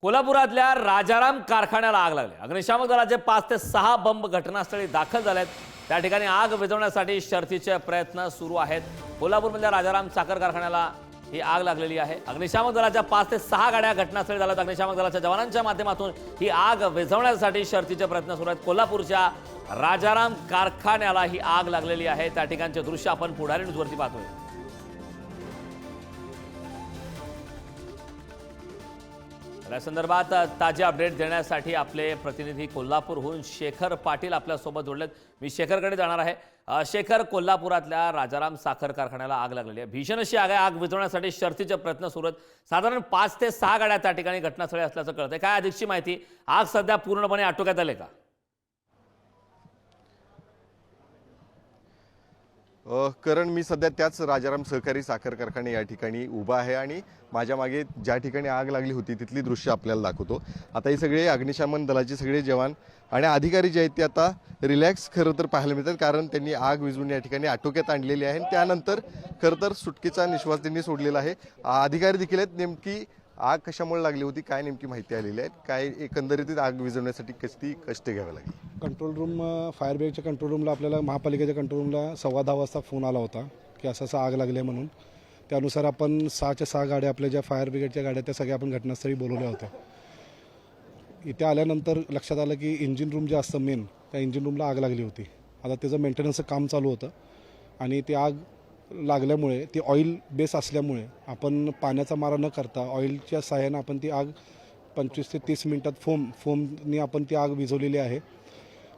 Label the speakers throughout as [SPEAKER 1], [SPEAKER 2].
[SPEAKER 1] कोल्हापुरातल्या राजाराम कारखान्याला आग लागली। अग्निशामक दलाचे 5 ते 6 बंब घटनास्थळी दाखल झालेत। त्या ठिकाणी आग विझवण्यासाठी शर्थीचे प्रयत्न सुरू आहेत। कोल्हापूरमधल्या राजाराम साखर कारखान्याला ही आग लागलेली आहे। अग्निशामक दलाच्या 5 ते 6 गाड्या घटनास्थळी झाल्यात। अग्निशामक दलाच्या जवानांच्या माध्यमातून ही आग विझवण्यासाठी शर्थीचे प्रयत्न सुरू आहेत। कोल्हापूरच्या राजाराम कारखान्याला ही आग लागलेली आहे। त्या ठिकाणचे दृश्य आपण पुढारी न्यूजवरती पाहतोय। या संदर्भात ताजे अपडेट देण्यासाठी आपले प्रतिनिधी कोल्हापूरहून शेखर पाटील आपल्यासोबत जोडलेत। मी शेखरकडे जाणार आहे। शेखर, कोल्हापुरातल्या राजाराम साखर कारखान्याला आग लागलेली आहे। भीषण अशी आग आहे। आग विझवण्यासाठी शर्थीचे प्रयत्न सुरू आहेत। साधारण 5 ते 6 गाड्या त्या ठिकाणी घटनास्थळी असल्याचं कळतंय। काय अधिकची माहिती? आग सध्या पूर्णपणे आटोक्यात आली का?
[SPEAKER 2] करण, मी सध्या त्याच राजाराम सहकारी साखर कारखाने या ठिकाणी उभा आहे आणि माझ्या मागे ज्या ठिकाणी आग लागली होती तिथली दृश्य आपल्याला दाखवतो। आता हे सगळे अग्निशमन दलाचे सगळे जवान आणि अधिकारी जे आहेत ते आता रिलॅक्स खरं तर पाहायला मिळतात, कारण त्यांनी आग विझवून या ठिकाणी आटोक्यात आणलेली आहे। त्यानंतर खरं तर सुटकेचा निश्वास त्यांनी सोडलेला आहे। अधिकारी देखील आहेत। नेमकी आग कशामुळे लागली होती, काय नेमकी माहिती आलेली आहे, काय एकंदरीत आग विझवण्यासाठी किती कष्ट घ्यावे लागले?
[SPEAKER 3] कंट्रोल रूम, फायर ब्रिगेडच्या कंट्रोल रूमला आपल्याला महापालिकेच्या कंट्रोल रूमला 10:15 वाजता फोन आला होता की असं आग लागली आहे म्हणून। त्यानुसार आपण 6च्या 6 गाड्या, आपल्या ज्या फायर ब्रिगेडच्या गाड्या त्या सगळ्या आपण घटनास्थळी बोलवल्या होत्या। इथे आल्यानंतर लक्षात आलं की इंजिन रूम जे असतं मेन, त्या इंजिन रूमला आग लागली होती। आता त्याचं मेंटेनन्सचं काम चालू होतं आणि ती आग लागल्यामुळे, ती ऑइल बेस असल्यामुळे आपण पाण्याचा मारा न करता ऑइलच्या सहाय्यानं आपण ती आग 25 ते 30 मिनिटात फोमनी आपण ती आग विझवलेली आहे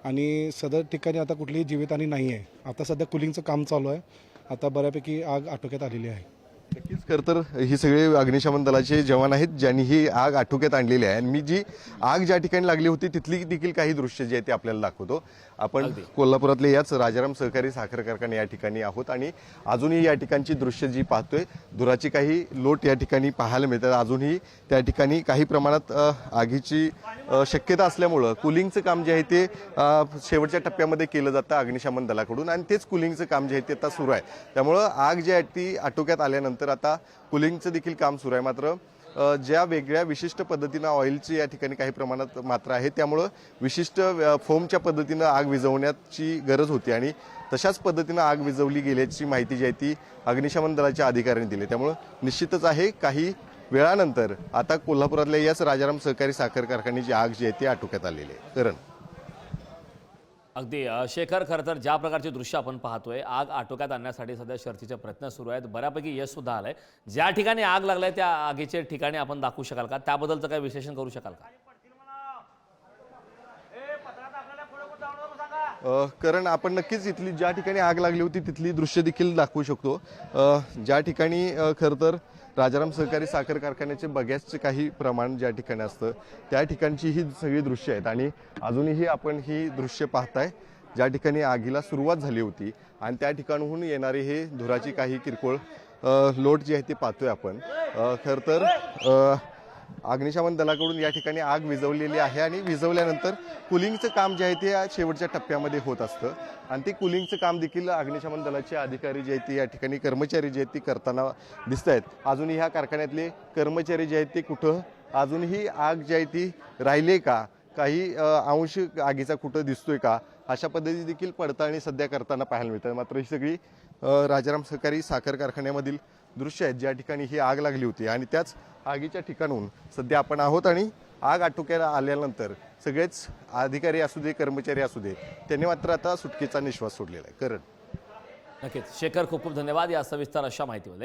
[SPEAKER 3] आणि सदर ठिकाणी आता कुठलीही जीवितहानी नाही आहे। आता सध्या कुलिंगचं काम चालू आहे। आता बऱ्यापैकी आग आटोक्यात आलेली आहे।
[SPEAKER 2] नक्कीच, खरं तर ही सगळे अग्निशमन दलाचे जवान आहेत ज्यांनी ही आग आटोक्यात आणलेली आहे। आणि मी जी आग ज्या ठिकाणी लागली होती तिथली देखील काही दृश्य जे आहेत ते आपल्याला दाखवतो। आपण कोल्हापुरातले याच राजाराम सहकारी साखर कारखाने या ठिकाणी आहोत आणि अजूनही या ठिकाणची दृश्य जी पाहतोय, धुराची काही लोट या ठिकाणी पाहायला मिळतात। अजूनही त्या ठिकाणी काही प्रमाणात आगीची शक्यता असल्यामुळं कुलिंगचं काम जे आहे ते शेवटच्या टप्प्यामध्ये केलं जातं अग्निशमन दलाकडून आणि तेच कुलिंगचं काम जे आहे ते आता सुरू आहे। त्यामुळं आग जी आहे ती आटोक्यात आल्यानंतर आता कुलिंगचं देखील काम सुरू आहे। मात्र ज्या वेगळ्या विशिष्ट पद्धतीनं ऑइलची या ठिकाणी काही प्रमाणात मात्रा आहे, त्यामुळं विशिष्ट फोमच्या पद्धतीनं आग विझवण्याची गरज होती आणि तशाच पद्धतीनं आग विझवली गेल्याची माहिती जी आहे ती अग्निशमन दलाच्या अधिकाऱ्यांनी दिली। त्यामुळं निश्चितच आहे काही वेळानंतर आता कोल्हापुरातल्या याच राजाराम सहकारी साखर कारखान्याची आग जी आहे ती आटोक्यात आलेली आहे। करण,
[SPEAKER 1] अगदी शेखर, खरं तर ज्या प्रकारचे दृश्य आपण पाहतोय, आग आटोक्यात आणण्यासाठी सध्या शर्थीचे प्रयत्न सुरू आहेत। बऱ्यापैकी यश सुद्धा आलंय। ज्या ठिकाणी आग लागलाय त्या आगीचे ठिकाणी आपण दाखवू शकाल का? त्याबद्दलचं काही विश्लेषण करू शकाल का?
[SPEAKER 2] कारण आपण नक्कीच इथली ज्या ठिकाणी आग लागली होती तिथली दृश्य देखील दाखवू शकतो। ज्या ठिकाणी खरं तर राजाराम सहकारी साखर कारखान्याचे बगॅसचे काही प्रमाण ज्या ठिकाणी असतं त्या ठिकाणची ही सगळी दृश्य आहेत आणि अजूनही आपण ही दृश्य पाहताय ज्या ठिकाणी आगीला सुरुवात झाली होती आणि त्या ठिकाणाहून येणारे हे धुराची काही किरकोळ लोट जी आहे ते पाहतोय आपण। खरं तर अग्निशमन दलाकडून या ठिकाणी आग विझवलेली आहे आणि विझवल्यानंतर कुलिंगचं काम जे आहे ते शेवटच्या टप्प्यामध्ये होत असतं आणि ते कुलिंगचं काम देखील अग्निशमन दलाचे अधिकारी जे आहेत ते या ठिकाणी कर्मचारी जे आहेत ते करताना दिसत आहेत। अजूनही ह्या कारखान्यातले कर्मचारी जे आहेत ते कुठं अजूनही आग जी आहे ती राहिली का, काही अंश आगीचा कुठं दिसतोय का, अशा पद्धती देखील पडताळणी सध्या करताना पाहायला मिळतात। मात्र ही सगळी राजाराम सहकारी साखर कारखान्यामधील दृश्य आहेत ज्या ठिकाणी ही आग लागली होती आणि त्याच आगीच्या ठिकाणून सध्या आपण आहोत आणि आग आटोक्याला आल्यानंतर सगळेच अधिकारी असू दे, कर्मचारी असू दे, त्यांनी मात्र आता सुटकेचा निश्वास सोडलेला आहे। करण,
[SPEAKER 1] नक्कीच शेखर, खूप खूप धन्यवाद या सविस्तर अशा माहितीबद्दल।